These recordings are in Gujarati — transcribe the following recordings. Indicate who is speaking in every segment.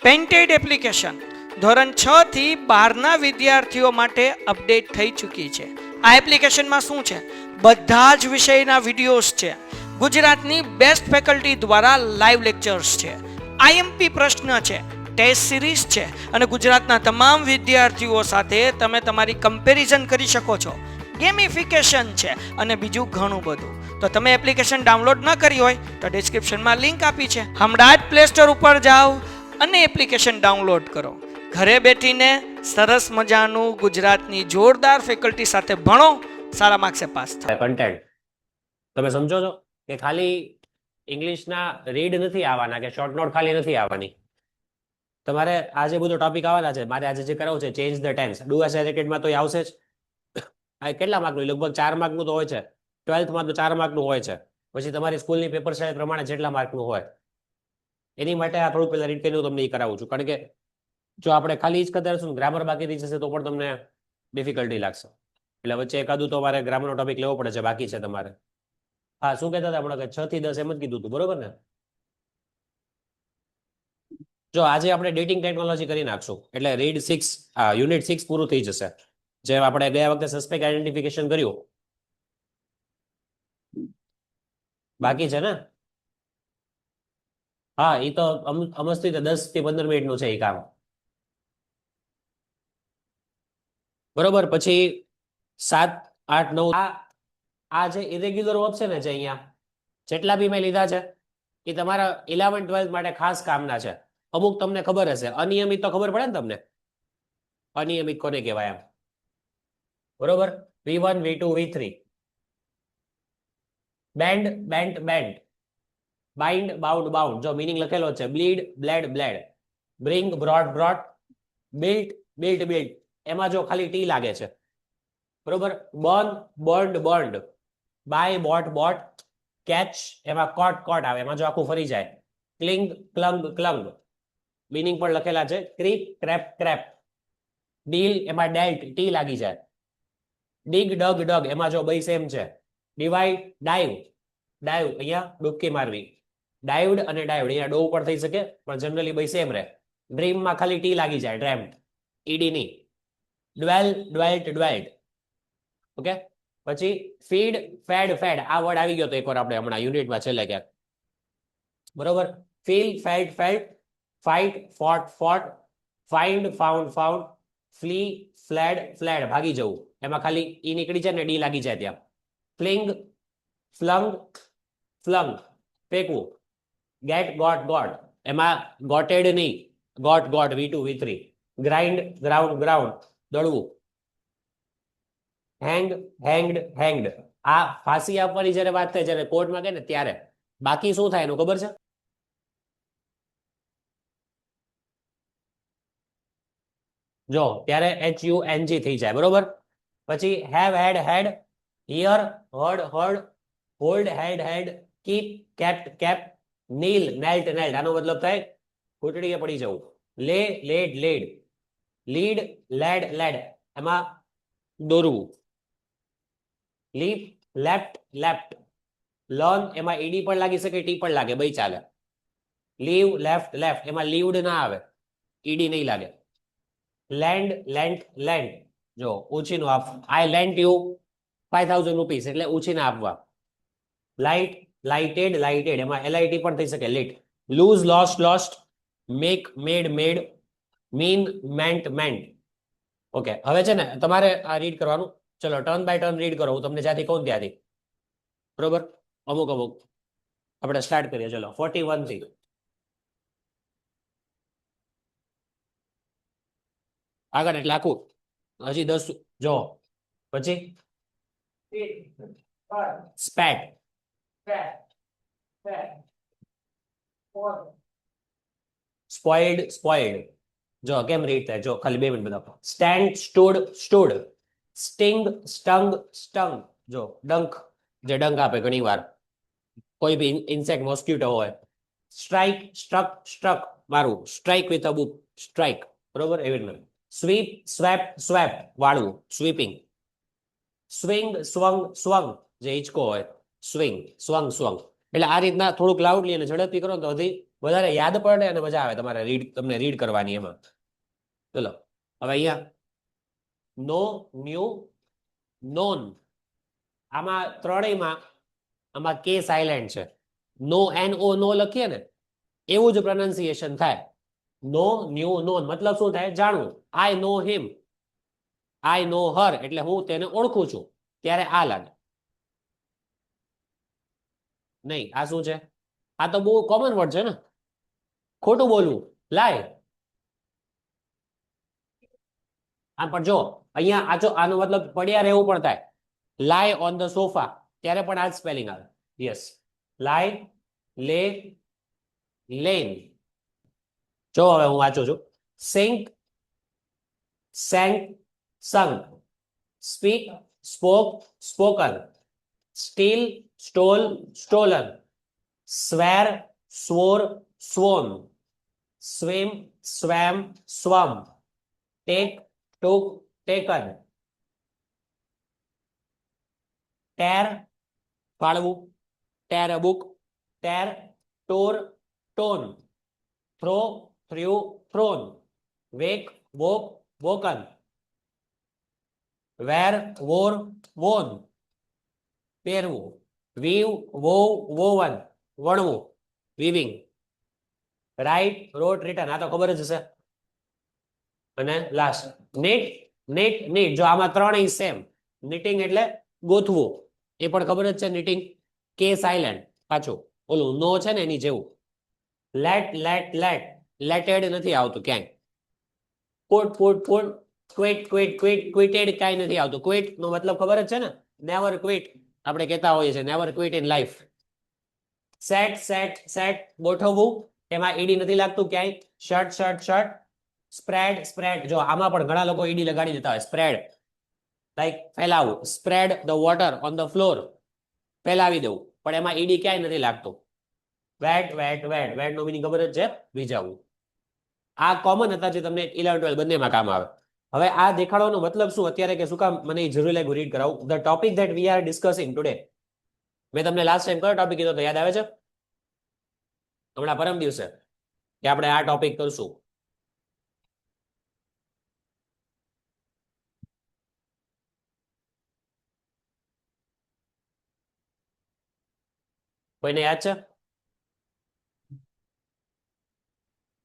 Speaker 1: પેન્ટેડ એપ્લિકેશન ધોરણ 6 થી 12ના વિદ્યાર્થીઓ માટે અપડેટ થઈ ચૂકી છે. આ એપ્લિકેશનમાં શું છે? બધા જ વિષયના વિડીયોઝ છે. ગુજરાતની બેસ્ટ ફેકલ્ટી દ્વારા લાઈવ લેક્ચર્સ છે. આઈએમપી પ્રશ્ન છે, ટેસ્ટ સિરીઝ છે અને ગુજરાતના તમામ વિદ્યાર્થીઓ સાથે તમે તમારી કમ્પેરિઝન કરી શકો છો. ગેમિફિકેશન છે અને બીજું ઘણું બધું. તો તમે એપ્લિકેશન ડાઉનલોડ ન કરી હોય તો ડિસ્ક્રિપ્શનમાં લિંક આપી છે. હમણાં જ પ્લે સ્ટોર ઉપર જાઓ અને એપ્લિકેશન ડાઉનલોડ કરો. ઘરે બેઠીને સરસ મજાનું ગુજરાતની જોરદાર ફેકલ્ટી સાથે ભણો, સારા માર્ક્સે પાસ થાઓ.
Speaker 2: કન્ટેન્ટ તમે સમજો છો કે ખાલી ઇંગ્લિશના રીડ નથી આવવાના કે શોર્ટ નોટ ખાલી નથી આવવાની. તમારે આજે બધો ટોપિક આવવાના છે. મારે આજે જે કરાવવું છે change the tense. Do as એરિટેડમાં તો એ આવશે જ. આ કેટલા માર્કનું? લગભગ 4 માર્કનું તો હોય છે. 12થમાં તો 4 માર્કનું હોય છે. પછી તમારી સ્કૂલની પેપર સાઇઝ પ્રમાણે જેટલા માર્કનું હોય. એની માટે આ થોડું પહેલા રીડ કરીને તમને એ કરાવું છું. કારણ કે જો આપણે ખાલી જ કરતા રહીશું, ગ્રામર બાકી રહી જશે તો પણ તમને ડિફિકલ્ટી લાગશે. એટલે વચ્ચે એકાદું તો મારે ગ્રામરનો ટોપિક લેવો પડે છે, બાકી છે તમારે. હા, શું કહેતા હતા હમણાં? કે 6 થી 10 એમ જ કીધું હતું, બરોબર ને? જો આજે આપણે ડેટિંગ ટેકનોલોજી કરી નાખશું એટલે રીડ 6 યુનિટ 6 પૂરું થઈ જશે. જે આપણે ગયા વખતે સસ્પેક્ટ આઈડેન્ટિફિકેશન કર્યું, બાકી છે ને? હા, એ તો અમસ્તી 10 થી 15 મિનિટનું છે એ કામ, બરોબર. પછી 7, 8, 9 આ જે ઇરેગ્યુલર વર્બ છે ને, જે અહીંયા જેટલા બી મેં લીધા છે એ તમારા 11, 12 માટે ખાસ કામના છે. અમુક તમને ખબર હશે, અનિયમિત તો ખબર પડે ને તમને, અનિયમિત કોને કહેવાય એમ, બરોબર? V1, V2, V3. Bend, bent, bent. Bind, bound, bound. જો મિનિંગ લખેલો છે. Bleed, bled, bled. Bring, brought, brought. Built, built, built. એમાં જો ખાલી ટી લાગે છે, બરોબર. Burn, burned, burned. Buy, bought, bought. Catch, એમાં કોટ, કોટ આવે, એમાં જો આખું ફરી જાય. ક્લિંગ, ક્લંગ, ક્લંગ. મિનિંગ પણ લખેલા છે. Creep, crepe, crepe. ડીલ, એમાં ડેલ્ટ, ટી લાગી જાય. ડિગ, ડગ, ડગ. એમાં જો બે સેમ છે. Divide, dive. ડાઈવ અહીંયા ડૂબકી મારવી. ડાઈવડ અને ડાઈવડ અહીંયા ડો પણ થઈ શકે, પણ જનરલી બે સેમ રહે. ડ્રીમમાં ખાલી ટી લાગી જાય, ડ્રેમ્ડ, ઈડી ની. ડ્વેલ, ડ્વેલ્ટ, ડ્વેલ્ટ. ઓકે. પછી ફીડ, ફેડ, ફેડ. આ વર્ડ આવી ગયો તો એકવાર આપણે હમણાં યુનિટમાં છેલ્લે ક્યાંક, બરોબર. Feel, felt, felt. Fight, fought, fought. Find, found, found. Flee, fled, fled. ભાગી જવું, એમાં ખાલી ઈ નીકળી જાય ને ડી લાગી જાય ત્યાં. Fling, flung, flung. ફેંકવું. Get, got, got. એમાં ગોટેડ નહીં, got, got. V2, V3. Grind, ground, ground. દળવું. Hang, hanged, hanged. આ ફાંસી આપવાની જ્યારે વાત થાય, જ્યારે કોર્ટમાં કહે ને ત્યારે. બાકી શું થાય એનું ખબર છે? જો ત્યારે HUNG થઈ જાય, બરોબર. પછી have, had, had. Hear, heard, heard. Hold, held, held. Keep, kept, kept. Kneel, knelt, knelt. આનો મતલબ થાય ઘૂંટડીએ પડી જવું. Lay, laid, laid. Lead, led, led. એમાં દોરવું. Leap, left, left. લર્ન, એમાં ઈડી પણ લાગી શકે, ટી પણ લાગે, બે ચાલે. Leave, left, left. એમાં લીવડ ના આવે, ઈડી નહીં લાગે. Lend, lent, lend. જો ઉછીનું આપ. આઈ લેન્ટ યુ 5000 રૂપીસ, એટલે ઉછીના આપવા. Light, lighted, lighted. એમાં LIT પણ થઈ શકે, lit. Lose, lost, lost. Make, made, made. Mean, meant, meant. Okay. હવે છે ને તમારે આ રીડ કરવાનું. ચલો ટર્ન બાય ટર્ન રીડ કરો. હું તમને જ્યાંથી કહું ત્યાંથી, બરોબર. અમુક અમુક આપણે સ્ટાર્ટ કરીએ. ચલો 41 થી આગળ, એટલે આખું હજી 10. જો પછી સ્પેટ, સ્પોઇલ્ડ, સ્પોઇલ્ડ. જો કેમ રીડ થાય, જો ખાલી 2 મિનિટ બધા. Stand, stood, stood. Sting, stung, stung. જો ડંક, જે ડંક આપે ઘણી વાર કોઈ બી ઇન્સેક્ટ, મોસ્કિટો હોય. Strike, struck, struck. મારું. Strike with a book, strike, બરોબર. એવી રીતે. Sweep, swept, swept. વાળવું, સ્વીપિંગ. Swing, swung, swung. જે હિંચકો હોય, સ્વિંગ, સ્વંગ, સ્વંગ. એટલે આ રીતના થોડુંક લાઉડલી અને ઝડપથી કરો તો વધારે યાદ પડે અને મજા આવે તમારે તમને રીડ કરવાની એમાં. ચલો હવે અહીંયા નો, ન્યુ, નોન, આમાં ત્રણેયમાં આમાં કે સાયલેન્ટ છે. નો એન ઓ નો લખીએ ને એવું જ પ્રોનાઉન્સિએશન થાય. નો, ન્યુ, નોન મતલબ શું થાય? જાણવું. આઈ નો હિમ, આઈ નો હર એટલે હું તેને ઓળખું છું. ત્યારે આ લાગે. નહીં, આ શું છે? આ તો બહુ કોમન વર્ડ છે ને. ખોટું બોલવું, લાય. આ પણ જો અહીંયા આનો મતલબ પડ્યા રહેવું પણ થાય. લાય ઓન ધ સોફા ત્યારે પણ આ જ સ્પેલિંગ આવે. યસ, લાય, લે, લેન. જો હવે હું વાંચું છું. સિંક, સેંક, સંગ. Speak, spoke, spoken. Steel, stall, stolen. Square, swore, sworn. Swim, swam, swum. Take, took, taken. Tear, ફાળવું. Tear a book, tear, tore, torn. Throw, threw, thrown. Wake, woke, woken. Wear, wore, worn. પહેરવું. Weave, wove, woven. વણવું, weaving. Write, wrote, written. આ તો ખબર જ હશે. અને લાસ્ટ knit, knit, knit. જો આમાં ત્રણેય સેમ. knitting એટલે ગોથવું, એ પણ ખબર જ છે. knitting કે સાયલેન્ટ પાછું ઓલું નો છે ને એની જેવું. let, લેટેડ નથી આવતું ક્યાંય. quitted કાંઈ નથી આવતું. quit નો મતલબ ખબર જ છે ને, never quit. આપણે કહેતા હોઈએ છીએ never quit in life. Set ગોઠવવું, એમાં ઈડી નથી લાગતું ક્યાંય. શર્ટ. સ્પ્રેડ. જો આમાં પણ ઘણા લોકો ઈડી લગાડી દેતા હોય. સ્પ્રેડ લાઈક ફેલાવવું. Spread the water on the floor, ફેલાવી દેવું, પણ એમાં ઈડી ક્યાંય નથી લાગતું. વેટ નો મિનિંગ ખબર જ છે, ભીજાવવું. આ કોમન હતા જે તમને 11, 12 બંનેમાં કામ આવે. હવે આ દેખાડવાનો મતલબ શું અત્યારે, કે શું કામ મને જરૂરી લાગ્યું રીડ કરાવું. The topic that we are discussing today. મેં તમને લાસ્ટ ટાઈમ કયો ટોપિક કીધો તો યાદ આવે છે? હમણાં પરમ દિવસે કે આપણે આ ટોપિક કરશું. કોઈને યાદ છે?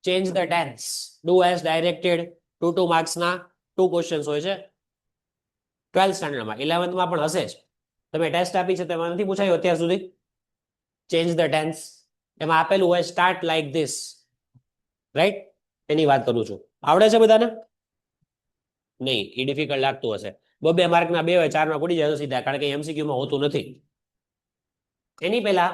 Speaker 2: Change the tense. Do as directed. 2 marks ના 2 ક્વેશ્ચન્સ હોય છે 12th સ્ટાન્ડર્ડમાં. 11th માં પણ હશે જ. તમે ટેસ્ટ આપી છે તેમાં નથી પૂછાયું અત્યાર સુધી? ચેન્જ ધ ટેન્સ એમાં આપેલું હોય સ્ટાર્ટ લાઈક ધીસ, રાઈટ? એની વાત કરું છું. આવડે છે બધાને? નહીં, એ ડિફિકલ્ટ લાગતું હશે. 2 માર્કના 2 હોય, 4 માં પડી જાય સીધા, કારણ કે MCQ માં હોતું નથી. એની પહેલા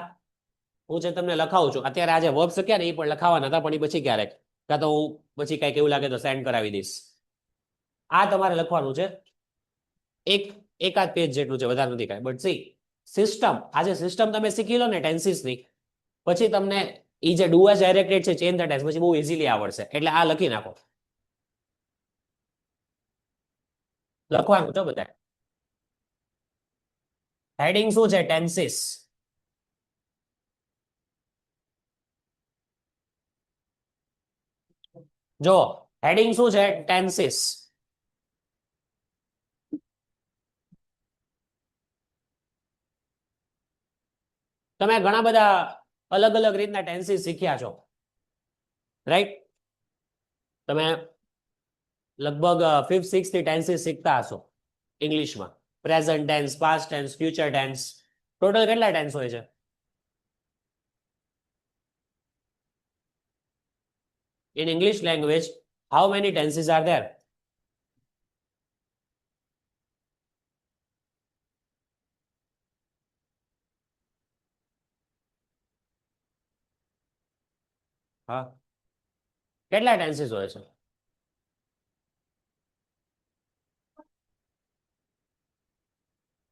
Speaker 2: હું જે તમને લખાવું છું અત્યારે, આજે વર્બ શક્યા ને એ પણ લખાવાના હતા, પણ એ પછી ક્યારેક, કાં તો હું પછી કઈક એવું લાગે તો સેન્ડ કરાવી દઈશ. આ તમારે લખવાનું છે. એકાદ પેજ જેટલું છે, વધારે નથી કાંઈ. બટ સી સિસ્ટમ, આજે સિસ્ટમ તમે શીખી લો ને ટેન્સીસની, પછી તમને એ જે ડુ એઝ ડાયરેક્ટેડ છે, ચેન્જ ધ ટેન્સ, પછી બહુ ઇઝીલી આવડશે. એટલે આ લખી નાખો. લખવાનું છો બધા. હેડિંગ શું છે? ટેન્સીસ. જો હેડિંગ શું છે? ટેન્સીસ. તમે ઘણા બધા અલગ અલગ રીતના ટેન્સીસ શીખ્યા છો, રાઈટ? તમે લગભગ 5th 6th થી ટેન્સીસ શીખતા હશો ઇંગ્લિશમાં. Present tense, past tense, future tense. Total કેટલા ટેન્સ હોય છે? In English language, how many tenses are there? હા, કેટલા ટેન્સીસ હોય છે?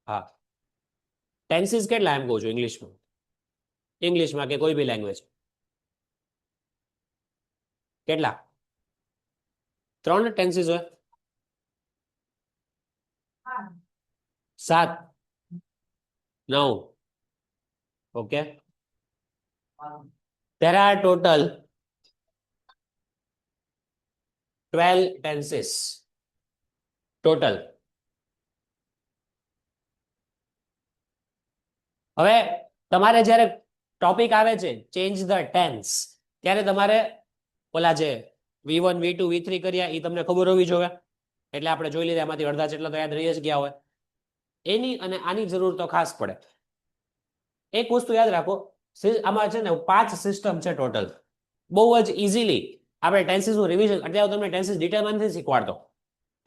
Speaker 2: હા, ટેન્સીસ કેટલા એમ કહું છું ઇંગ્લિશમાં કે કોઈ બી લેંગ્વેજ? કેટલા? 3 ટેન્સીસ હોય? 7, 9. Okay, There are total 12 tenses. Total. હવે તમારે જ્યારે ટોપિક આવે છે ચેન્જ ધ ટેન્સ, ત્યારે તમારે ઓલા જે V1 V2 V3 કર્યા એ તમને ખબર હોવી જોઈએ. એટલે આપણે જોઈ લીધા, એમાંથી અડધા જેટલા તો યાદ રહી જ ગયા હોય. એની અને આની જરૂર તો ખાસ પડે. એક વસ્તુ યાદ રાખો, આમાં છે ને 5 સિસ્ટમ છે ટોટલ. બહુ જ ઇઝીલી આપણે ટેન્સીસ નું રિવિઝન, અત્યારે તમને ટેન્સીસ ડિટેલમાં નથી શીખવાડતો.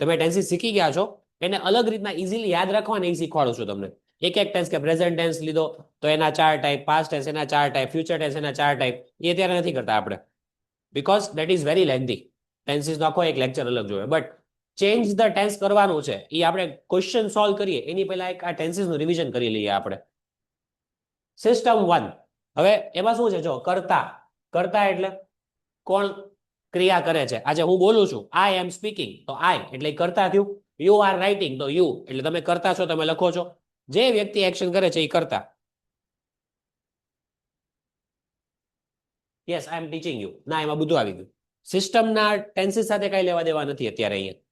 Speaker 2: તમે ટેન્સીસ શીખી ગયા છો, એને અલગ રીતના ઇઝીલી યાદ રાખવાને એ શીખવાડું છું તમને. એક એક ટેન્સ કે પ્રેઝન્ટ ટેન્સ લીધો તો એના 4 ટાઈપ, પાસ્ટ ટેન્સ એના 4 ટાઈપ, ફ્યુચર ટેન્સ એના 4 ટાઈપ, એ અત્યારે નથી કરતા આપણે, because that is very lengthy. Tenses નો આખો એક લેક્ચર અલગ જોઈએ. બટ ચેન્જ ધ ટેન્સ કરવાનું છે, એ આપણે ક્વેશ્ચન સોલ્વ કરીએ એની પહેલા એક આ ટેન્સીસ નું રિવિઝન કરી લઈએ આપણે. સિસ્ટમ 1. હવે એમાં શું છે, જો કર્તા. કર્તા એટલે કોણ ક્રિયા કરે છે. આજે હું બોલું છું, આઈ એમ સ્પીકિંગ, તો આઈ એટલે કર્તા થયું. યુ આર રાઇટિંગ, તો યુ એટલે તમે કરતા છો, તમે લખો છો. જે વ્યક્તિ એક્શન કરે છે એ કરતા. Yes, I am teaching you, ના એમાં બધું આવી ગયું. સિસ્ટમના ટેન્સીસ સાથે કઈ લેવા દેવા નથી અત્યારે અહીંયા.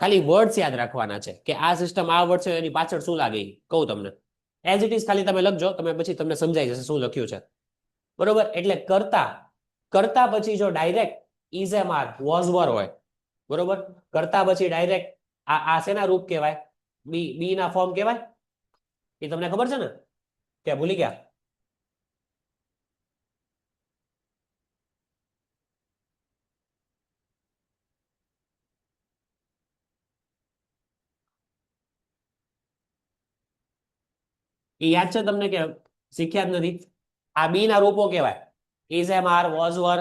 Speaker 2: ખાલી વર્ડ્સ યાદ રાખવાના છે કે આ સિસ્ટમ આ વર્ડ છે, એની પાછળ શું લાગે કહું તમને. એઝ ઇટ ઇઝ ખાલી તમે લખજો, તમે પછી તમને સમજાઈ જશે શું લખ્યું છે. બરોબર, એટલે કરતા. કરતા પછી જો direct is am are was were હોય, બરોબર, કરતા પછી ડાયરેક્ટ આ શેના રૂપ કહેવાય, બી ના ફોર્મ કહેવાય. એ તમને ખબર છે ને કે ભૂલી ગયા? એ યાદ છે તમને કે શીખ્યા જ નથી? આ બી ના રૂપો કહેવાય. Is am are was were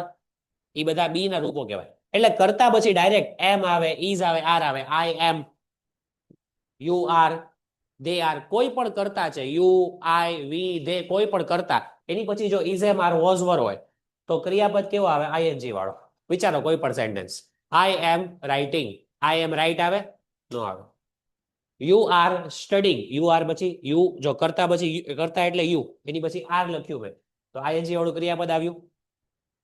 Speaker 2: એ બધા બી ના રૂપો કહેવાય. એટલે કરતા પછી ડાયરેક્ટ એમ આવે, ઇઝ આવે, આર આવે. આઈ એમ, યુ આર, દે આર, કોઈ પણ કરતા છે, યુ આઈ વી ધે, કોઈ પણ કરતા, એની પછી જો is am are was were હોય તો ક્રિયાપદ કેવો આવે? આઈએનજી વાળો. વિચારો કોઈ પણ sentence. I am writing, I am write આવે? નો આવે. You are studying, you are પછી યુ, જો કરતા પછી કરતા એટલે યુ, એની પછી આર લખ્યું મેં, તો આઈએનજી વાળું ક્રિયાપદ આવ્યું.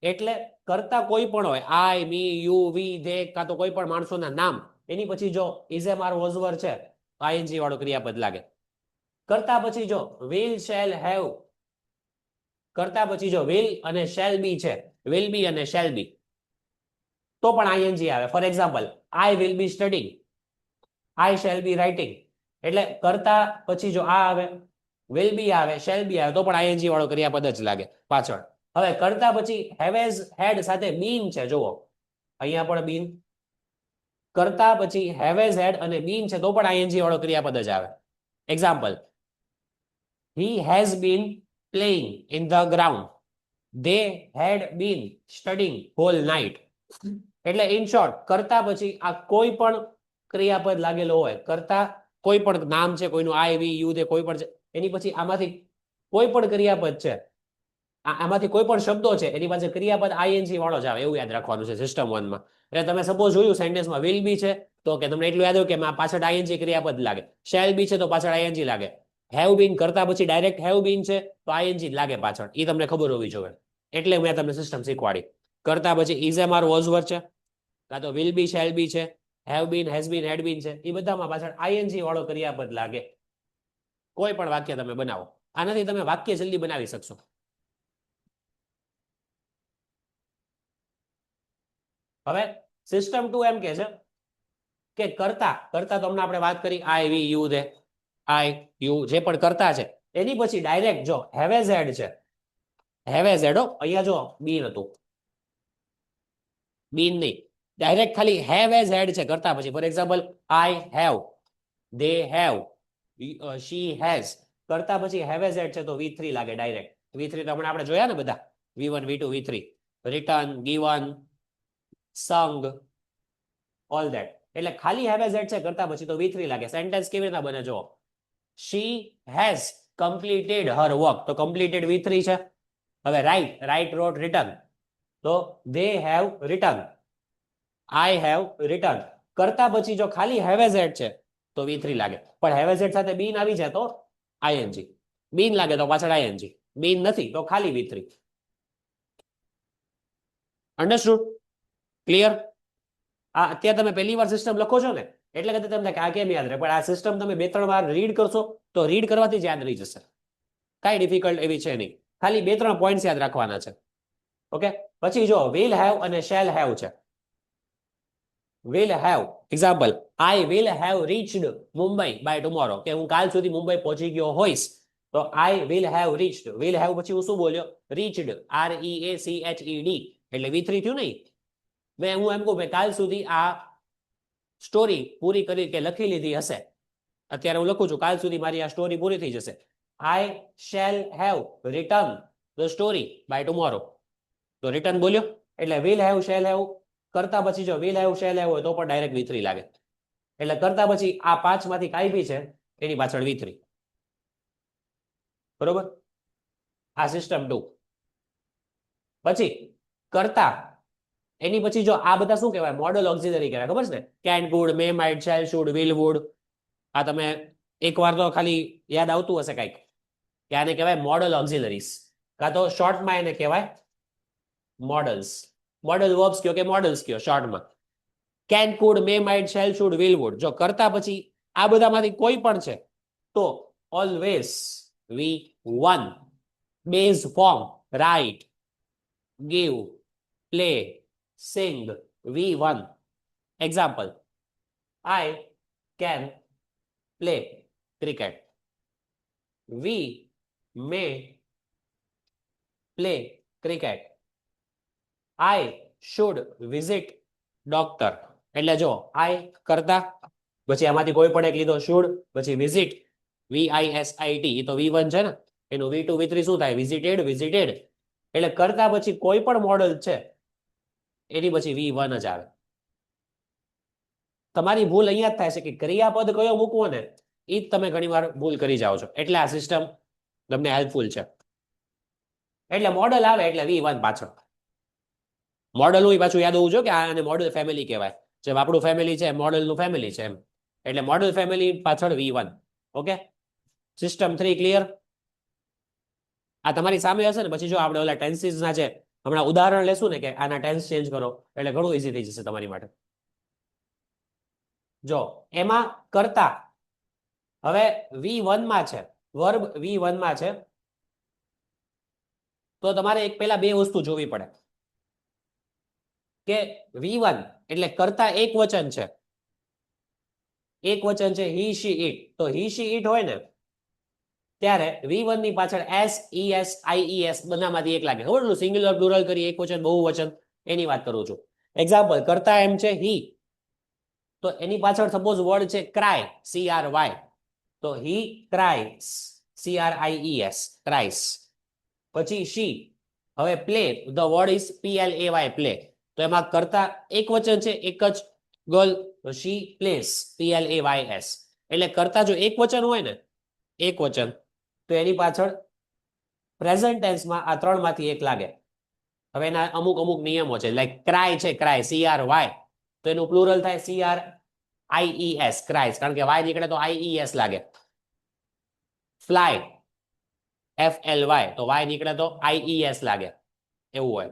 Speaker 2: એટલે કરતા કોઈ પણ હોય, આઈ, મી, યુ, વી, ધે, કાં તો કોઈ પણ માણસોના નામ, એની પછી જો is am are was were છે તો આઈએનજી વાળું ક્રિયાપદ લાગે. કરતા પછી જો વિલ, શેલ, હેવ, કરતા પછી જો વિલ અને શેલ બી છે, વિલ બી અને શેલ બી, તો પણ આઈએનજી આવે. Four example, I will be studying, I shall be writing. એટલે કરતા પછી જો આ આવે, વિલ બી આવે, શેલ બી આવે, તો પણ આઈએનજી વાળો ક્રિયાપદ જ લાગે પાછળ. હવે કરતા પછી હેવેઝ હેડ સાથે બીન છે, જુઓ અહીંયા પણ બીન. કરતા પછી હેવેઝ હેડ અને બીન છે તો પણ આઈએનજી વાળો ક્રિયાપદ જ આવે. Example, he has been playing in the ground, they had been studying whole night. એટલે ઇન શોર્ટ, કરતા પછી આ કોઈ પણ ક્રિયાપદ લાગેલો હોય, કરતા કોઈ પણ નામ છે કોઈનું, આઈ, વી, યુ, દે, કોઈ પણ છે, એની પછી આમાંથી કોઈ પણ ક્રિયાપદ છે, આમાંથી કોઈ પણ શબ્દો છે, એની પાસે ક્રિયાપદ આઈએનજી વાળો જ આવે, એવું યાદ રાખવાનું છે સિસ્ટમ 1 માં. એટલે તમે સપોઝ જોયું સેન્ટેન્સમાં વિલ બી છે તો કે તમને એટલું યાદ હોય કે પાછળ આઈએનજી ક્રિયાપદ લાગે. શેલ બી છે તો પાછળ આઈએનજી લાગે. હેવ બીન કરતા પછી ડાયરેક્ટ હેવ બીન છે તો આઈએનજી લાગે પાછળ. એ તમને ખબર હોવી જોઈએ. એટલે મેં તમને સિસ્ટમ શીખવાડી. કરતા પછી is am are was were છે, કાં તો વિલ બી, શેલ બી છે, હેવ બીન, હેઝ બીન, હેડ બીન છે, એ બધામાં પાછળ આઈએનજી વાળો ક્રિયાપદ લાગે. કોઈ પણ વાક્ય તમે બનાવો, આનાથી તમે વાક્ય જલ્દી બનાવી શકશો. હવે સિસ્ટમ 2 એમ કે છે કે કરતા, કરતા તો હમણાં આપણે વાત કરી, આઈ, વી, યુ, દે, આઈ, યુ, જે પણ કરતા છે, એની પછી ડાયરેક્ટ જો હેવેઝ હેડ છે, હેવેઝ હેડ, અહીંયા જો બીન હતું, બીન નહીં, ડાયરેક્ટ ખાલી હેવેઝ હેડ છે કરતા પછી. For example, I have, they have, she has, કરતા પછી હેવેઝ હેડ છે તો V3 લાગે ડાયરેક્ટ. V3 તો હમણાં આપણે જોયા ને બધા, V1 V2 V3, return, given, સંગ, ઓલ ધેટ. એટલે ખાલી હેવેઝ હેડ છે કરતા પછી તો V3 લાગે. સેન્ટેન્સ કેવી રીતના બને જો, she has completed her work, તો completed V3 છે. હવે રાઇટ, રાઇટ, રોટ, રિટર્ન, તો they have written, I have written. કરતા પછી જો ખાલી હેવેઝ હેડ છે તો V3 લાગે. પણ હેવેઝ હેડ સાથે બીન આવી જાય તો આઈએનજી. બીન લાગે તો પાછળ આઈએનજી. બીન નથી તો ખાલી V3. અંડરસ્ટુડ? ક્લિયર? આ અત્યારે તમે પહેલી વાર સિસ્ટમ લખો છો ને એટલે કે તમને આ કેમ યાદ રહે, પણ આ સિસ્ટમ તમે 2-3 વાર રીડ કરશો તો રીડ કરવાથી જ યાદ રહી જશે. કાંઈ ડિફિકલ્ટ એવી છે નહીં, ખાલી 2-3 પોઈન્ટ્સ યાદ રાખવાના છે. ઓકે, પછી જો વિલ હેવ અને શેલ હેવ છે. Will have example, I will have reached Mumbai by tomorrow, કે હું કાલ સુધી મુંબઈ પહોંચી ગયો હોઈશ. તો I will have reached, will have પછી હું શું બોલ્યો? રીચડ, REACHED, એટલે V3 થયું નહીં. હું એમ કહું કે કાલ સુધી આ સ્ટોરી પૂરી કરી કે લખી લીધી હશે. અત્યારે હું લખું છું કાલ સુધી મારી આ સ્ટોરી પૂરી થઈ જશે. I shall have return the story by tomorrow, તો રિટર્ન બોલ્યો એટલે વિલ હેવ શેલ હેવ કરતા પછી જો વિલ હેવ શેલ હેવ હોય તો પણ ડાયરેક્ટ V3 લાગે. એટલે કરતા પછી આ 5 માંથી કાંઈ બી છે એની પાછળ V3. બરોબર? આ સિસ્ટમ 2. પછી કરતા એની પછી જો આ બધા શું કહેવાય? મોડલ ઓક્સિલરી કહેવાય. ખબર છે ને? Can, could, may, might, shall, should, will, would. આ તમે એકવાર તો ખાલી યાદ આવતું હશે કંઈક કે આને કહેવાય મોડલ ઓક્સિલરીઝ, કાં તો શોર્ટમાં એને કહેવાય મોડલ્સ. મોડલ વર્બ્સ કયો કે મોડલ્સ કયો શોર્ટમાં. Can, could, may, might, shall, should, will, would. જો કરતા પછી આ બધામાંથી કોઈ પણ છે તો always V1. Base form write, give, play, sing, V1. Example, I can play cricket. We may play cricket. I should visit doctor. એટલે જો આઈ કરતા પછી આમાંથી કોઈ પણ એક લીધો શુડ, પછી વિઝિટ VISIT, એ તો V1 છે ને, એનું V2 V3 શું થાય? Visited, visited. એટલે કરતા પછી કોઈ પણ મોડલ છે એની પછી V1 જ આવે. તમારી ભૂલ અહીંયા જ થાય છે કે ક્રિયાપદ કયો મૂકવો ને એ જ તમે ઘણીવાર ભૂલ કરી જાઓ છો. એટલે આ સિસ્ટમ તમને હેલ્પફુલ છે. એટલે મોડલ આવે એટલે V1 પાછળ. મોડલ હોય પાછું યાદ હોવું જોઈએ કે આને મોડલ ફેમિલી કહેવાય. જેમ આપણું ફેમિલી છે મોડલનું ફેમિલી છે એમ. એટલે મોડલ ફેમિલી પાછળ V1. Okay, system 3 clear? આ તમારી સામે હશે ને પછી જો આપણે ઓલા ટેન્સીસના છે હમણાં ઉદાહરણ લેશું ને કે આના ટેન્સ ચેન્જ કરો એટલે ઘણું ઈઝી થઈ જશે તમારી માટે. જો એમાં કરતા હવે V1 માં છે, વર્બ V1 માં છે, તો તમારે એક પહેલા બે વસ્તુ જોવી પડે કે V1 એટલે કરતા એક વચન છે. એક વચન છે he she it. તો he she it હોય ને ત્યારે V1 ની પાછળ S ES IES બધામાંથી એક લાગે. ખબર? સિંગ્યુલર પ્લુરલ કરી એક વચન બહુવચન એની વાત કરું છું. એક્ઝામ્પલ, કરતા એમ છે he, તો એની પાછળ સપોઝ વર્ડ છે ક્રાય, CRY, તો he cries, CRIES, cries. પછી she, હવે play, the word is PLAY, play. તો એમાં કરતા એક વચન છે એક જ ગર્લ, તો she plays, PLAYS. એટલે કરતા જો એક વચન હોય ને એક વચન તો એની પાછળ પ્રેઝન્ટ ટેન્સમાં આ ત્રણમાંથી એક લાગે. હવે એના અમુક અમુક નિયમો છે. લાઈક ક્રાય છે, ક્રાય CRY, તો એનું પ્લુરલ થાય CRIES, ક્રાઇસ, કારણ કે વાય નીકળે તો IES લાગે. ફ્લાય FLY, તો વાય નીકળે તો IES લાગે. એવું હોય.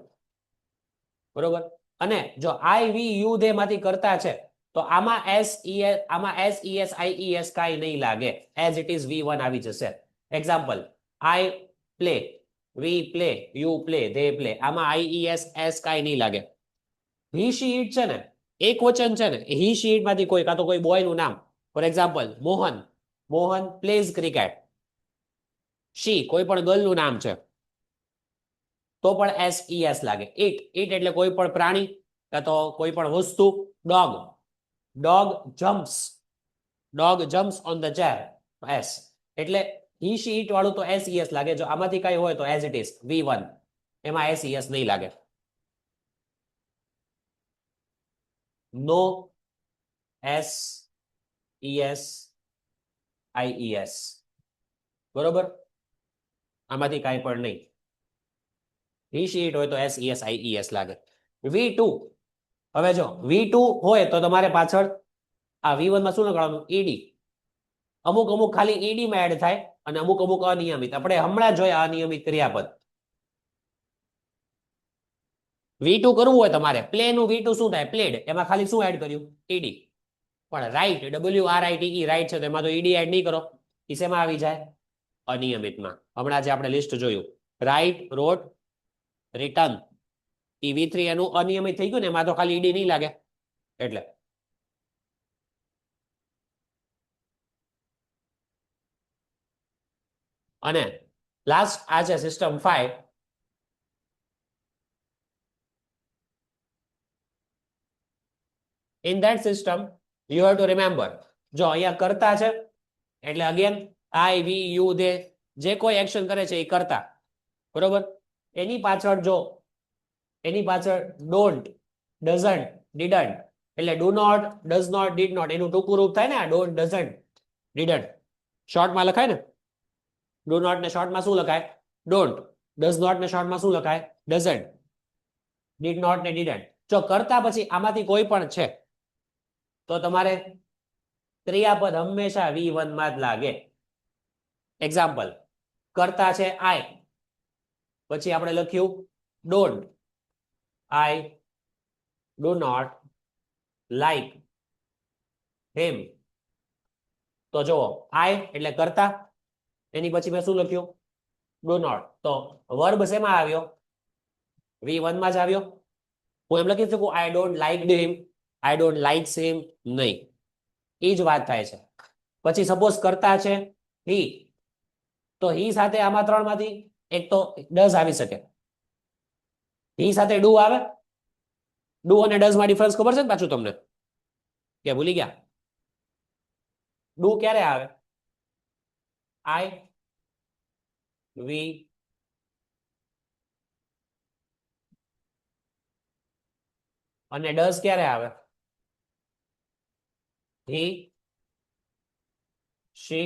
Speaker 2: બરોબર? અને જો IVU દે માંથી કરતા છે તો આમાં SES IES કાંઈ નહીં લાગે. એઝ ઇટ ઇઝ V1 આવી જશે. Example, I play, we play, you play, they play. આમાં IES S કાંઈ નહીં લાગે. he she it છે ને એક વચન છે ને, he she it માંથી કોઈ કાં તો કોઈ બોય નું નામ, for example Mohan, Mohan plays cricket. she કોઈ પણ ગર્લ નું નામ છે તો પણ SES લાગે. ઇટ એટલે કોઈ પણ પ્રાણી કાં તો કોઈ પણ વસ્તુ. Dog, dog jumps on the chair, S. એટલે he she it વાળું તો SES લાગે. જો આમાંથી કઈ હોય તો એઝ ઇટ ઇઝ V1, એમાં SES નહીં લાગે. નો SES IES. બરોબર? આમાંથી કાંઈ પણ નહીં. he she it હોય તો SES IES લાગે. V2, હવે જો V2 હોય તો તમારે પાછળ આ V1 માં શું લગાડવાનું? ED. અમુક અમુક ખાલી ED માં એડ થાય અને અમુક અમુક અનિયમિત. આપણે હમણાં જોયા અનિયમિત ક્રિયાપદ. V2 કરવું હોય તમારે પ્લે નું V2 શું થાય પ્લેડ એમાં ખાલી શું એડ કર્યું ed પણ રાઈટ WRITE રાઈટ છે તો એમાં તો ed એડ નહીં કરો એ શેમાં આવી જાય અનિયમિતમાં હમણાં જે આપણે લિસ્ટ જોયું રાઈટ રોટ રિટર્ન એ V3 એનું અનિયમિત થઈ ગયું ને એમાં તો ખાલી ed નહીં લાગે એટલે અને લાસ્ટ આ છે system 5 in that system you have to remember જો અહીંયા કરતા છે એટલે again I we you they જે કોઈ એક્શન કરે છે એ કરતા બરોબર એની પાછળ જો એની પાછળ don't doesn't didn't એટલે do not does not did not એનું ટૂંકું રૂપ થાય ને આ don't doesn't didn't શોર્ટમાં લખાય ને do not ને શોર્ટમાં શું લખાય don't does not ને શોર્ટમાં શું લખાય doesn't did not ને didn't જો કરતા પછી આમાંથી કોઈ પણ છે તો તમારે ક્રિયાપદ હંમેશા V1 માં જ લાગે એક્ઝામ્પલ કરતા છે I પછી આપણે લખ્યું don't I do not like him તો જો I એટલે કરતા એની પછી મેં શું લખ્યું do not તો વર્બ શેમાં આવ્યો V1 માં જ આવ્યો હું એમ લખી શકું I don't like him I don't like him નહીં એ જ વાત થાય છે પછી સપોઝ કરતા છે he તો he સાથે આમાં ત્રણમાંથી એક તો does આવી શકે he સાથે do આવે do અને does માં ડિફરન્સ ખબર છે ને પાછું તમને કે ભૂલી ગયા do ક્યારે આવે I we અને does ક્યારે આવે he she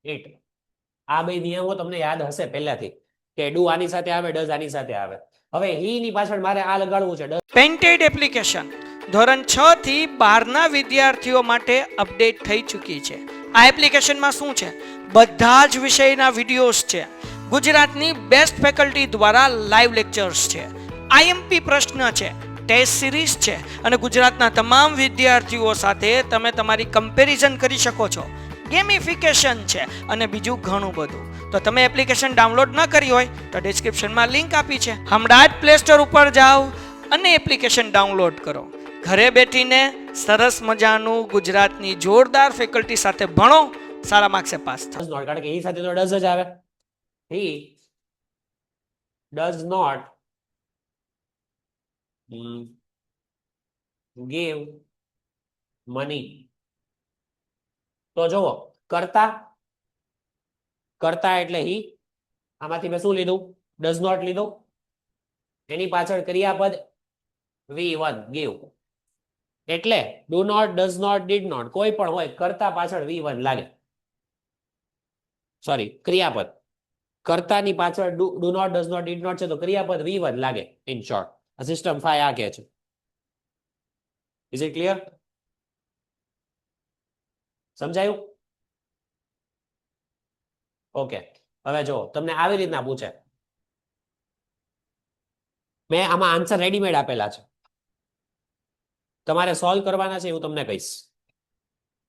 Speaker 2: it આ બે નિયમો તમને યાદ હશે પહેલાથી કે do આની સાથે આવે does આની સાથે આવે હવે he ની પાછળ મારે આ લગાડવું છે
Speaker 1: પેન્ટેડ એપ્લિકેશન ધોરણ 6 થી 12 ના વિદ્યાર્થીઓ માટે અપડેટ થઈ ચૂકી છે આ એપ્લિકેશનમાં શું છે બધા જ વિષયના વિડિયોઝ છે ગુજરાતની બેસ્ટ ફેકલ્ટી દ્વારા લાઈવ લેક્ચર્સ છે આઈએમપી પ્રશ્ન છે ટેસ્ટ સિરીઝ છે અને ગુજરાતના તમામ વિદ્યાર્થીઓ સાથે તમે તમારી કમ્પેરિઝન કરી શકો છો ગેમિફિકેશન છે અને બીજું ઘણું બધું તો તમે એપ્લિકેશન ડાઉનલોડ ન કરી હોય તો ડિસ્ક્રિપ્શનમાં લિંક આપી છે હમણાં જ પ્લે સ્ટોર ઉપર જાઓ અને એપ્લિકેશન ડાઉનલોડ કરો ઘરે બેઠીને સરસ મજાનું ગુજરાતની જોરદાર ફેકલ્ટી સાથે ભણો સારા માર્ક્સે પાસ થાઓ
Speaker 2: કારણ કે એ સાથે તો does જ આવે he does not give money તો જુઓ કરતા કરતા એટલે he આમાંથી મેં શું લીધું does not લીધું એની પાછળ ક્રિયાપદ V1 give એટલે do not does not did not કોઈ પણ હોય કરતા પાછળ V1 લાગે સોરી ક્રિયાપદ કર્તાની પાછળ do not does not did not છે તો ક્રિયાપદ V1 લાગે ઇન શોર્ટ આ સિસ્ટમ 5 આ કહે છે ઇઝ ઇટ ક્લિયર સમજાયું ઓકે હવે જો તમને આવી રીતના પૂછે મેં આમાં આન્સર રેડીમેડ આપેલા છે તમારે સોલ્વ કરવાના છે હું તમને કહીશ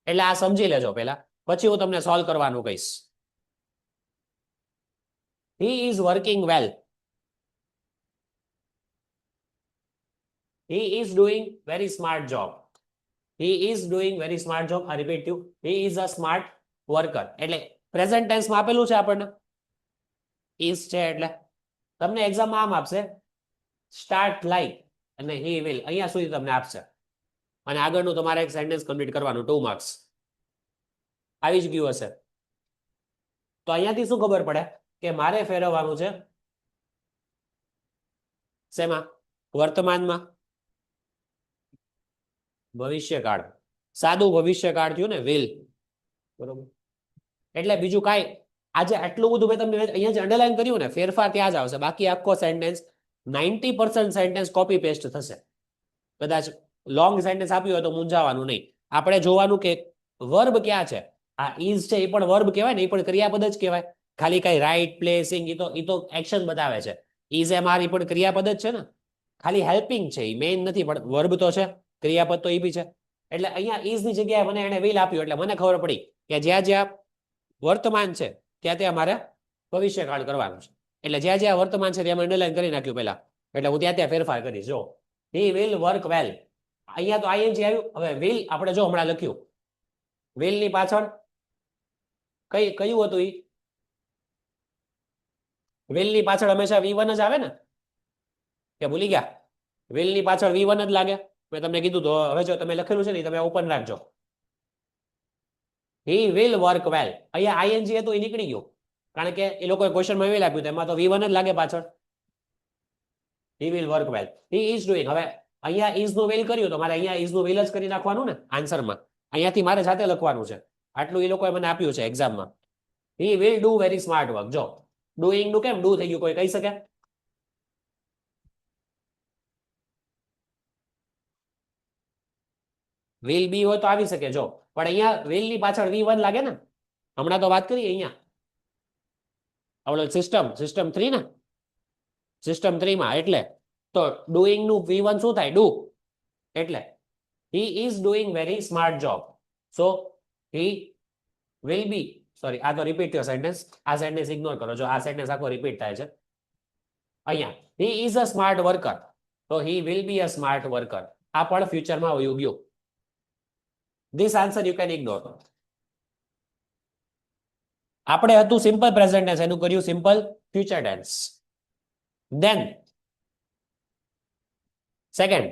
Speaker 2: એટલે આ સમજી લેજો પહેલા પછી હું તમને સોલ્વ કરવાનું કહીશ he is working well he is doing very smart job he is doing very smart job I repeat you he is a smart worker એટલે પ્રેઝન્ટ ટેન્સ માં આપેલું છે આપણને is છે એટલે તમને એક્ઝામ માં આમ આપશે સ્ટાર્ટ લાઈક અને he will અહીંયા સુધી તમને આપશે અને આગળનું તમારે એક સેન્ટેન્સ કમ્પ્લીટ કરવાનું 2 માર્ક્સ આવી જ ગયું હશે તો અહીંયાથી શું ખબર પડે કે મારે ફેરવવાનું છે શેમાં વર્તમાનમાં ભવિષ્યકાળ સાદું ભવિષ્યકાળ થયું ને will બરોબર એટલે બીજું કાંઈ આજે આટલું બધું મેં તમને અહીંયા જે અંડરલાઈન કર્યું ને ફેરફાર ત્યાં જ આવશે બાકી આખો સેન્ટેન્સ 90% સેન્ટેન્સ કોપી પેસ્ટ થશે કદાચ લોંગ સેન્ટેન્સ આપ્યું હોય તો મૂંઝાવાનું નહીં આપણે જોવાનું કે વર્બ ક્યાં છે આ is છે એ પણ વર્બ કહેવાય ને એ પણ ક્રિયાપદ જ કહેવાય ખાલી કઈ રાઈટ પ્લે સિંગ એ તો એક્શન બતાવે છે is એમ આર એ પણ ક્રિયાપદ જ છે ને ખાલી હેલ્પિંગ છે, એ મેઇન નથી, પણ વર્બ તો છે, ક્રિયાપદ તો એ બી છે. એટલે અહીંયા ઇઝ ની જગ્યાએ મને એને વિલ આપ્યું એટલે મને ખબર પડી કે જ્યાં જ્યાં વર્તમાન છે ત્યાં ત્યાં મારે ભવિષ્યકાળ કરવાનું છે. એટલે જ્યાં જ્યાં વર્તમાન છે ત્યાં અંડરલાઈન કરી નાખ્યું પહેલા, એટલે હું ત્યાં ત્યાં ફેરફાર કરીશ. જો હી વિલ વર્ક વેલ, અહીંયા તો આઈએનજી આવ્યું. હવે વિલ આપણે જો હમણાં લખ્યું, વિલ ની પાછળ કયું હતું? વિલ ની પાછળ હંમેશા V1 જ આવે ને, કે ભૂલી ગયા? વિલ ની પાછળ V1 જ લાગે. મેં તમને કીધું તો હવે જો તમે લખેલું છે ને તમે ઓપન રાખજો. હી વિલ વર્ક વેલ, અહીંયા આઈએનજી હતું એ નીકળી ગયું, કારણ કે એ લોકોએ ક્વેશ્ચનમાં વિલ આપ્યું, એમાં તો V1 જ લાગે પાછળ. He will work well, he is doing. હવે અહીંયા ઇઝ નું વિલ કર્યું તો મારે અહીંયા ઇઝ નું વિલ જ કરી નાખવાનું ને આન્સરમાં. અહીંયાથી મારે જાતે લખવાનું છે. આટલું એ લોકોએ મને આપ્યું છે એક્ઝામમાં. He will do very smart work. જો ડુઈંગ નું કેમ ડુ થઈ ગયું, કોઈ કહી શકે? વિલ બી હોય તો આવી શકે જો, પણ અહીંયા વિલ ની પાછળ V1 લાગે ને. હમણાં તો વાત કરી અહીંયા ઓલો સિસ્ટમ 3 ને, સિસ્ટમ 3 માં. એટલે તો ડુઈંગ નું V1 શું થાય? ડુ. એટલે he is doing very smart job, so he will be, sorry આ તો રિપીટ થયો સેન્ટેન્સ, આ સેન્ટેન્સ ઇગ્નોર કરો. જો આ સેન્ટેન્સ આખો રિપીટ થાય છે અહીંયા. he is a smart worker, so he will be a smart worker. આ પણ ફ્યુચરમાં વયું ગયું. This answer you can ignore. આપણે હતું સિમ્પલ પ્રેઝન્ટ ટેન્સ, એનું કર્યું simple future tense. Then second,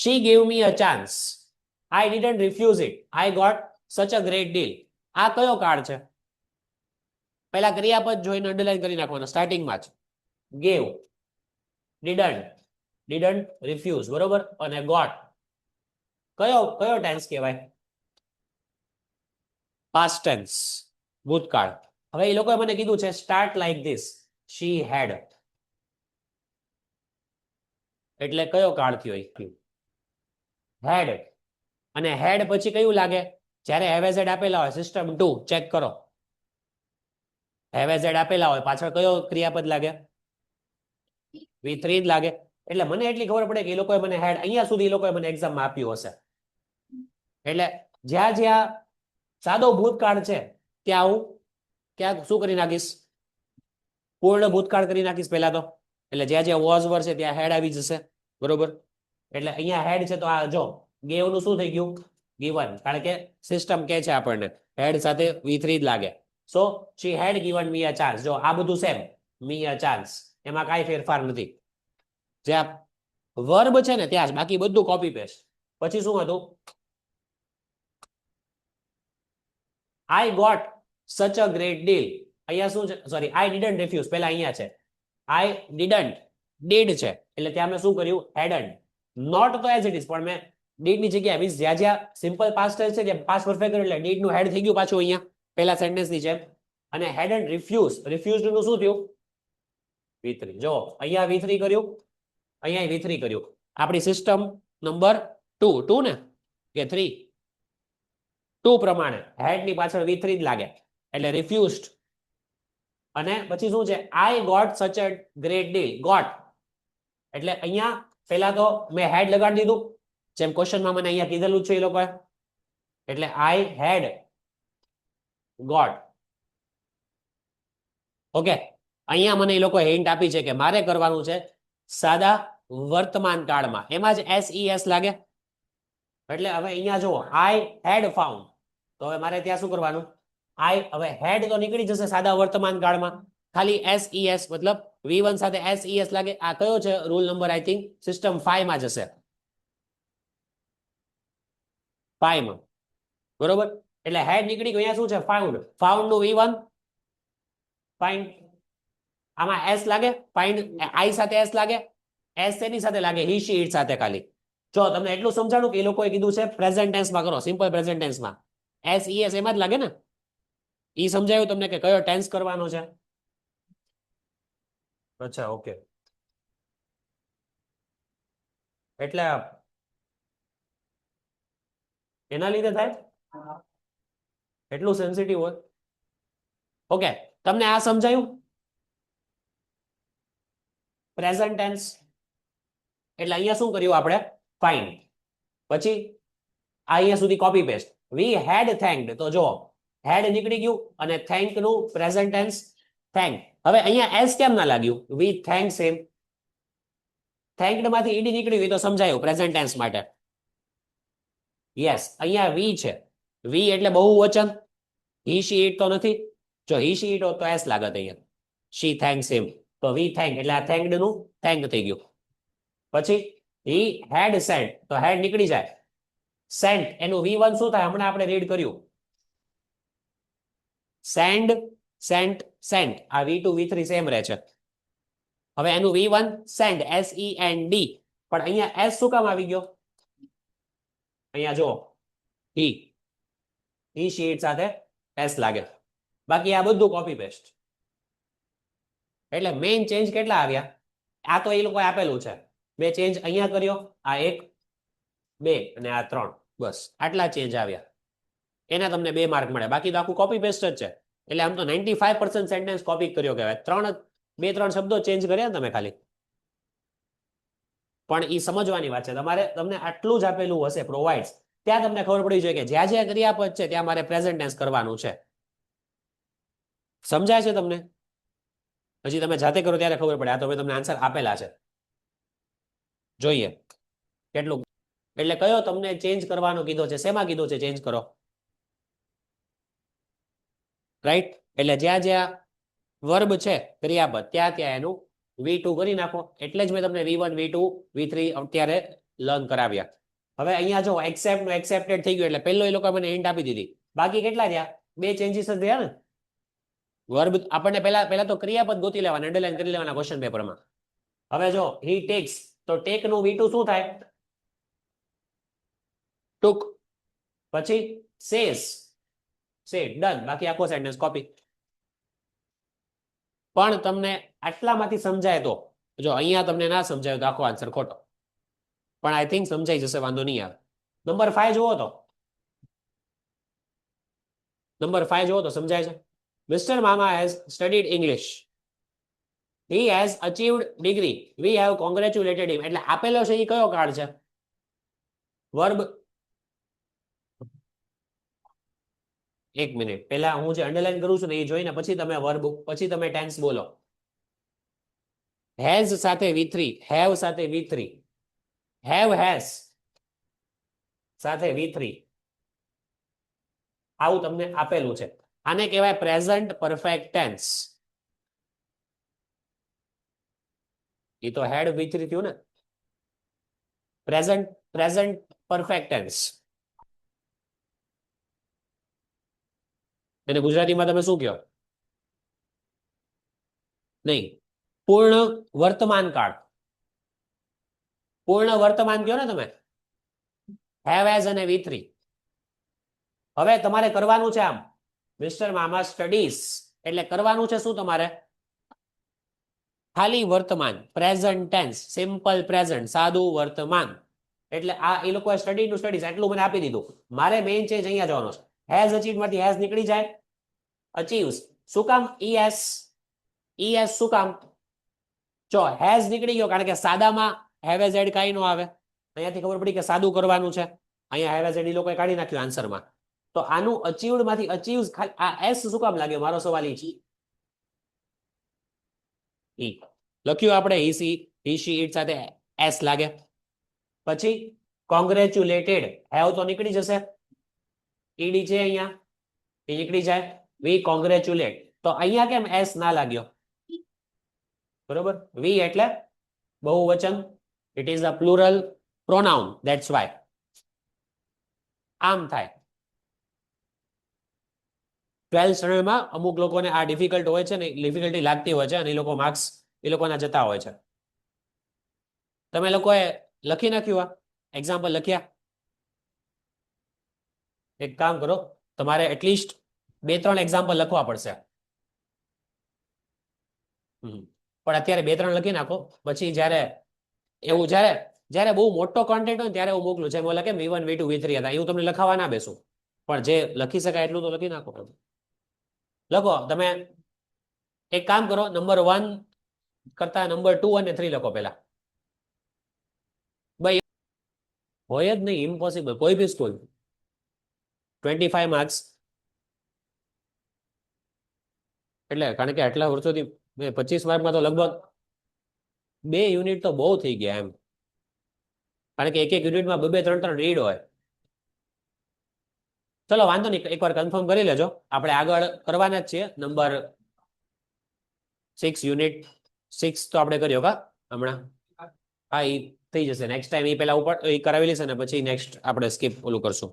Speaker 2: she gave me a chance, I didn't refuse it, I got such a great deal. આ કયો કાળ છે? પહેલા ક્રિયાપદ જોઈને અંડરલાઈન કરી નાખવાનો સ્ટાર્ટિંગમાં જ. gave, didn't refuse, બરોબર, અને got કયો ટેન્સ કહેવાય? પાસ્ટ ટેન્સ, ભૂતકાળ. હવે એ લોકોએ મને કીધું છે start like this, she had, એટલે કયો કાળ થયો? હેડ. અને હેડ પછી કયું લાગે? જ્યારે હેવ એઝ એડ આપેલા હોય, સિસ્ટમ 2 ચેક કરો, હેવ એઝ એડ આપેલા હોય પાછળ કયો ક્રિયાપદ લાગે? V3 જ લાગે. એટલે મને એટલી ખબર પડે કે એ લોકોએ મને હેડ, અહીંયા સુધી એ લોકોએ મને એક્ઝામમાં આપ્યું હશે. એટલે જ્યાં જ્યાં સાદો ભૂતકાળ છે ત્યાં હું ક્યાંક શું કરી નાખીશ? પૂર્ણ ભૂતકાળ કરી નાખીશ પહેલા તો. એટલે જ્યાં જ્યાં વોઝ વર છે ત્યાં હેડ આવી જશે, બરોબર. એટલે અહીંયા હેડ છે તો આ જો ગેવ નું શું થઈ ગયું? ગિવન, કારણ કે સિસ્ટમ કે છે આપણને હેડ સાથે V3 જ લાગે. સો she had given me a chance. જો આ બધું સેમ, me a chance, એમાં કાંઈ ફેરફાર નથી. જ્યાં વર્બ છે ને ત્યાં જ, બાકી બધું કોપી પેસ્ટ. પછી શું હતું? I got such a great deal. અહીંયા શું છે? સોરી, I didn't refuse, પહેલા અહીંયા છે I didn't, did છે એટલે ત્યાં મેં શું કર્યું? hadn't. Not તો as it is, પણ મેં did ની જગ્યાએ મીન્સ જ્યાં જ્યાં સિમ્પલ પાસ્ટ ટેન્સ છે ત્યાં પાસ્ટ પરફેક્ટ કર્યું એટલે did નું હેડ થઈ ગયું પાછું અહીંયા પહેલા સેન્ટેન્સ ની જેમ. અને hadn't refused નું શું થયું? V3. જો અહીંયા V3 કર્યું, અહીંયા V3 કર્યું. આપણી સિસ્ટમ નંબર 2 ને કે 3, 2 પ્રમાણે હેડ ની પાછળ V3 જ લાગે એટલે refused. અને પછી શું છે? I got such a great deal. got એટલે અહીંયા પહેલા તો મેં હેડ લગાડી દીધું, જેમ ક્વેશ્ચનમાં મને અહીંયા કીધેલું છે એ લોકોએ. એટલે I had got. ઓકે, અહીંયા મને એ લોકોએ હિન્ટ આપી છે કે મારે કરવાનું છે સાદા વર્તમાન કાળમાં, એમાં જ SES લાગે. એટલે હવે અહીંયા જુઓ I had found, તો હવે મારે ત્યાં શું કરવાનું? હવે હેડ તો નીકળી જશે સાદા વર્તમાન કાળમાં, ખાલી SES મતલબ V1 સાથે SES લાગે. આ કયો છે rule number? I think system 5 માં જશે, 5 માં, બરોબર. એટલે હેડ નીકળી ગયું, અહીંયા શું છે? ફાઉન્ડ નું V1 ફાઇન્ડ, આમાં S લાગે, ફાઇન્ડ I સાથે S લાગે, S તેની સાથે લાગે? હી શી ઇટ સાથે. ખાલી જો તમને એટલું સમજાણું કે એ લોકોએ કીધું છે પ્રેઝન્ટ ટેન્સમાં કરો, સિમ્પલ પ્રેઝન્ટ ટેન્સમાં SES એમાં જ લાગે ને. ઈ સમજાયું તમને કે કયો ટેન્સ કરવાનો છે? અચ્છા, ઓકે. એટલે એના લીધે થાય, એટલું સેન્સિટિવ હોય. ઓકે, તમને આ સમજાયું? પ્રેઝન્ટ ટેન્સ એટલે અહીંયા શું કર્યું આપણે? ફાઇન્ડ. પછી આ અહીંયા સુધી કોપી પેસ્ટ. વી હેડ થેન્ક્ડ, તો જો હેડ નીકળી ગયું અને થેન્ક નું પ્રેઝન્ટ ટેન્સ થેન્ક. હવે અહીંયા એસ કેમ ના લાગ્યું? વી થેન્ક્સ હિમ. થેન્ક્ડ માંથી ઈડી નીકળ્યું એ તો સમજાયું પ્રેઝન્ટ ટેન્સ માટે. યસ, અહીંયા વી છે. વી એટલે બહુવચન. હી શી ઇટ તો નથી. જો હી શી ઇટ હોત તો એસ લાગત અહીંયા. શી થેન્ક્સ હિમ, તો વી થેન્ક એટલે આ થેન્ક્ડ નું થેન્ક થઈ ગયું. પછી હી હેડ સેન્ટ, તો હેડ નીકળી જાય. સેન્ટ એનું V1 શું થાય? હમણાં આપણે રીડ કર્યું. Send, sent, sent. આ V2 V3 સેમ રહે છે. હવે એનું V1 સેન્ડ, SEND. પણ અહીંયા S શું કામ આવી ગયો? અહીંયા જો હી શીટ સાથે S લાગે. બાકી આ બધું કોપી પેસ્ટ. એટલે મેઇન ચેન્જ કેટલા આવ્યા? આ તો એ લોકોએ આપેલું છે. બે ચેન્જ અહીંયા કર્યો, આ 1 2 અને આ 3, બસ આટલા ચેન્જ આવ્યા. એના તમને 2 માર્ક મળે. બાકી તો આખું કોપી પેસ્ટ જ છે. એટલે આમ તો 95% સેન્ટેન્સ કોપી કર્યો કહેવાય. 2-3 શબ્દો ચેન્જ કર્યા તમે ખાલી. પણ એ સમજવાની વાત છે. તમને આટલું જ આપેલું હશે પ્રોવાઇડ્સ, ત્યાં તમને ખબર પડી જોઈએ કે જ્યાં જ્યાં ક્રિયાપદ છે ત્યાં મારે પ્રેઝન્ટ ટેન્સ કરવાનું છે. સમજાય છે તમને? પછી તમે જાતે કરો ત્યારે ખબર પડે. આ તો મેં તમને આન્સર આપેલા છે. જોઈએ કેટલું. એટલે કયો તમને ચેન્જ કરવાનો કીધો છે? શેમાં કીધો છે ચેન્જ કરો? રાઈટ. એટલે જ્યાં જ્યાં વર્બ છે ક્રિયાપદ ત્યાં ત્યાં એનું V2 કરી નાખો. એટલે જ મેં તમને V1 V2 V3 અત્યારે લર્ન કરાવ્યા. હવે અહીંયા જો એક્સેપ્ટ નું એક્સેપ્ટેડ થઈ ગયું એટલે પહેલો એ લોકો મને હિન્ટ આપી દીધી. બાકી કેટલા રહ્યા? 2 ચેન્જીસ જ રહ્યા ને. વર્બ આપણને પહેલા તો ક્રિયાપદ ગોતી લેવાના, અંડરલાઈન કરી લેવાના ક્વેશ્ચન પેપરમાં. હવે જો હી ટેક્સ, તો ટેક નું V2 શું થાય? ટુક. પછી સેઝ, સેડ, ડન. બાકી આખો સેન્ટેન્સ કોપી. પણ તમને આટલામાંથી સમજાય તો, જો અહીંયા તમને ના સમજાય તો આખો આન્સર ખોટો. પણ આઈ થિંક સમજાઈ જશે, વાંધો નહીં આવે. નંબર 5 જુઓ તો. નંબર 5 જુઓ તો સમજાય છે. Mister Mama has studied English. He has achieved degree. We have congratulated him. એટલે આપેલો છે એ કયો કાર્ડ છે? વર્બ. એક મિનિટ, પહેલા હું જે અંડરલાઈન કરું છું ને એ જોઈને પછી તમે વર્બ, પછી તમે ટેન્સ બોલો. હેઝ સાથે V3, હેવ સાથે V3, હેવ હેઝ સાથે V3. આવું તમને આપેલું છે. આને કહેવાય પ્રેઝન્ટ પરફેક્ટ ટેન્સ. એ તો હેડ V3 થયું ને. Present perfect tense. એને ગુજરાતીમાં તમે શું કહો? નહીં, પૂર્ણ વર્તમાન કાળ. પૂર્ણ વર્તમાન કહો ને તમે. હેવ હેઝ અને V3. હવે તમારે કરવાનું છે આમ, મિસ્ટર મામા સ્ટડીઝ એટલે કરવાનું છે શું તમારે? ખાલી વર્તમાન, પ્રેઝન્ટ ટેન્સ, સિમ્પલ પ્રેઝન્ટ, સાદું વર્તમાન. એટલે આ એ લોકોએ સ્ટડી નું સ્ટડીઝ એટલું મને આપી દીધું. મારે મેઇન ચેન્જ અહીંયા જવાનો છે. હેઝ અચીવ્ડ માંથી હેઝ નીકળી જાય. અચીવ્સ શું કામ? ES. ES શું કામ? જો હેઝ નીકળી ગયો કારણ કે સાદામાં હેવ એઝ એડ કાંઈ નો આવે. અહીંયાથી ખબર પડી કે સાદું કરવાનું છે. અહીંયા હેવ એઝ એડ એ લોકોએ કાઢી નાખ્યું આન્સરમાં. તો આનું અચીવ્ડ માંથી અચીવ્સ, આ એસ શું કામ લાગ્યો? મારો સવાલ એ છે. લખ્યું આપણે હી શી ઇટ સાથે એસ લાગે. પછી કોંગ્રેચ્યુલેટેડ, હેવ તો નીકળી જશે. ઈડી છે અહીંયા, એ નીકળી જાય. વી કોંગ્રેચ્યુલેટ, તો અહીંયા કેમ એસ ના લાગ્યો? બરોબર. વી એટલે બહુવચન, it is a plural pronoun, that's why આમ થાય. 12th સ્ટાન્ડર્ડમાં અમુક લોકોને આ ડિફિકલ્ટ હોય છે ને, ડિફિકલ્ટી લાગતી હોય છે અને એ લોકો માર્ક્સ એ લોકોના જતા હોય છે. તમે લોકોએ લખી નાખ્યું? આ એક્ઝામ્પલ લખ્યા? એક કામ કરો, તમારે એટલીસ્ટ 2-3 એક્ઝામ્પલ લખવા પડશે. પણ અત્યારે 2-3 લખી નાખો. પછી જ્યારે એવું જ્યારે બહુ મોટો કોન્ટેન્ટ હોય ત્યારે હું મોકલું છે. એમાં લખે V1 V2 V3 હતા, હું તમને લખાવા ના બેસું. પણ જે લખી શકાય એટલું તો લખી નાખો. લખો તમે. એક કામ કરો, નંબર 1 કરતા નંબર 2 અને 3 લખો પહેલા. હોય જ નહીં, ઇમ્પોસિબલ. કોઈ બી સ્કૂલ 25 માર્ક્સ એટલે, કારણ કે આટલા વર્ષોથી 25 માર્કમાં તો લગભગ 2 યુનિટ તો બહુ થઈ ગયા એમ, કારણ કે એક યુનિટમાં 2-3 રીડ હોય. ચલો વાંધો નહીં, એકવાર કન્ફર્મ કરી લેજો. આપણે આગળ કરવાના જ છીએ. નંબર 6 યુનિટ 6 તો આપણે કર્યો કા હમણાં? હા, એ થઈ જશે નેક્સ્ટ ટાઈમ. એ પહેલા ઉપર એ કરાવી લેશે ને પછી નેક્સ્ટ આપણે સ્કીપ ઓલું કરશું.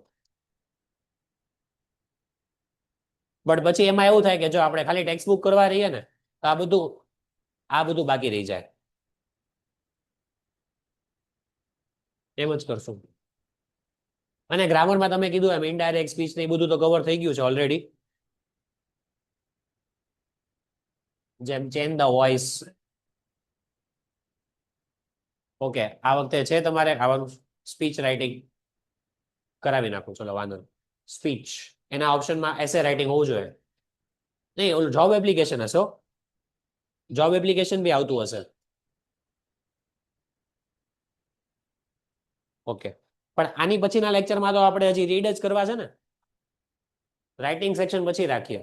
Speaker 2: બટ પછી એમાં એવું થાય કે જો આપણે ખાલી ટેક્સ્ટ બુક કરવા રહીએ ને તો આ બધું બાકી રહી જાય. એમ જ કરશું. અને ગ્રામરમાં તમે કીધું એમ ઇનડાયરેક્ટ સ્પીચ ને એ બધું તો કવર થઈ ગયું છે ઓલરેડી. જેમ ચેન્જ ધ વોઇસ. ઓકે, આ વખતે છે તમારે આવવાનું સ્પીચ રાઇટિંગ કરાવી નાખું. ચલો વાંધો નહીં. સ્પીચ એના ઓપ્શનમાં એસે રાઇટિંગ હોવું જોઈએ. નહીં, ઓલું જોબ એપ્લિકેશન હશે. જોબ એપ્લિકેશન બી આવતું હશે. ઓકે, પણ આની પછીના લેક્ચરમાં તો આપણે હજી રીડ જ કરવા છે ને. રાઇટિંગ સેક્શન પછી રાખીએ.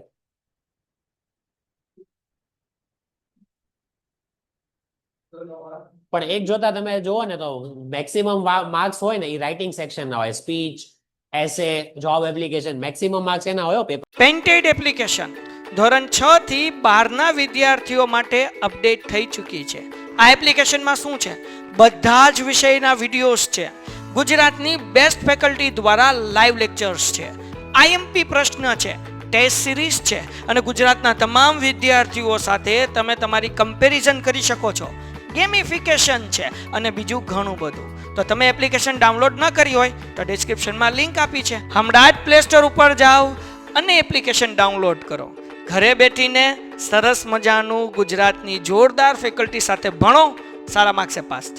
Speaker 2: પણ એક જોતા તમે જુઓ ને તો મેક્સિમમ માર્ક્સ હોય ને એ રાઇટિંગ સેક્શનના હોય. સ્પીચ, એસે, જોબ એપ્લિકેશન મેક્સિમમ માર્ક્સ એના હોય પેપર.
Speaker 1: પેન્ટેડ એપ્લિકેશન ધોરણ 6 થી 12ના વિદ્યાર્થીઓ માટે અપડેટ થઈ ચૂકી છે. આ એપ્લિકેશનમાં શું છે? બધા જ વિષયના વિડીયોઝ છે. ગુજરાતની બેસ્ટ ફેકલ્ટી દ્વારા લાઈવ લેક્ચર્સ છે. આઈએમપી પ્રશ્ન છે, ટેસ્ટ સિરીઝ છે અને ગુજરાતના તમામ વિદ્યાર્થીઓ સાથે તમે તમારી કમ્પેરિઝન કરી શકો છો. ગેમિફિકેશન છે અને બીજું ઘણું બધું. તો તમે એપ્લિકેશન ડાઉનલોડ ન કરી હોય તો ડિસ્ક્રિપ્શનમાં લિંક આપી છે. હમણાં જ પ્લે સ્ટોર ઉપર જાઓ અને એપ્લિકેશન ડાઉનલોડ કરો. ઘરે બેઠીને સરસ મજાનું ગુજરાતની જોરદાર ફેકલ્ટી સાથે ભણો, સારા માર્ક્સે પાસ થાઓ.